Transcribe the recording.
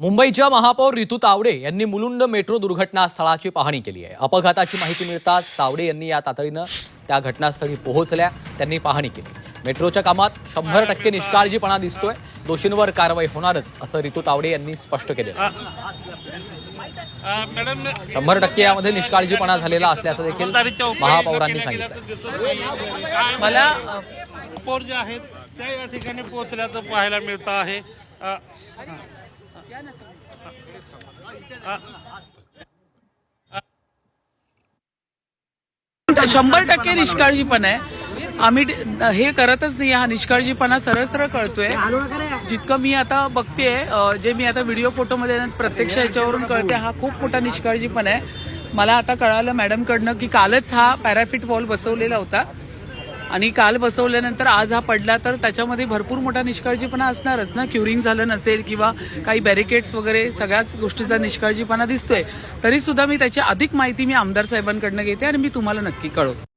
मुंबईच्या महापौर रितू तावडे यांनी मुलुंड मेट्रो दुर्घटना स्थळाची पाहणी केली आहे। अपघाताची माहिती मिळताच तावडे यांनी या तातडीनं त्या घटनास्थळी पोहोचल्या, त्यांनी पाहणी केली। मेट्रोच्या कामात 100% निष्काळजीपणा दिसतोय, दोषींवर कारवाई होणारच असं रितू तावडे यांनी स्पष्ट केलं। 100% यामध्ये निष्काळजीपणा झालेला असल्याचं देखील महापौरांनी सांगितलं। मला पौर जे आहेत त्या या ठिकाणी पोहोचल्याचं पाहायला मिळतं आहे। 100% निष्काळजीपणा आहे। आम्ही हे करतच नाही, हा निष्काळजीपणा सरळ सरळ कळतोय। जितकं मी आता बघतेय, जे मी आता व्हिडिओ फोटोमध्ये प्रत्यक्ष याच्यावरून कळते, हा खूप मोठा निष्काळजीपणा आहे। मला आता कळालं मॅडमकडनं की कालच हा पॅराफिट वॉल बसवलेला होता आणि काल बसवल्यानंतर आज हा पडला, तर त्याच्यामध्ये भरपूर मोठा निष्काळजीपणा असणारच ना। क्युरिंग झालं नसेल किंवा काही बॅरिकेड्स वगैरे सगळ्याच गोष्टीचा निष्काळजीपणा दिसतोय। तरी सुद्धा मी त्याची अधिक माहिती आमदार साहेबांकडनं घेते आणि मी तुम्हाला नक्की कळवतो।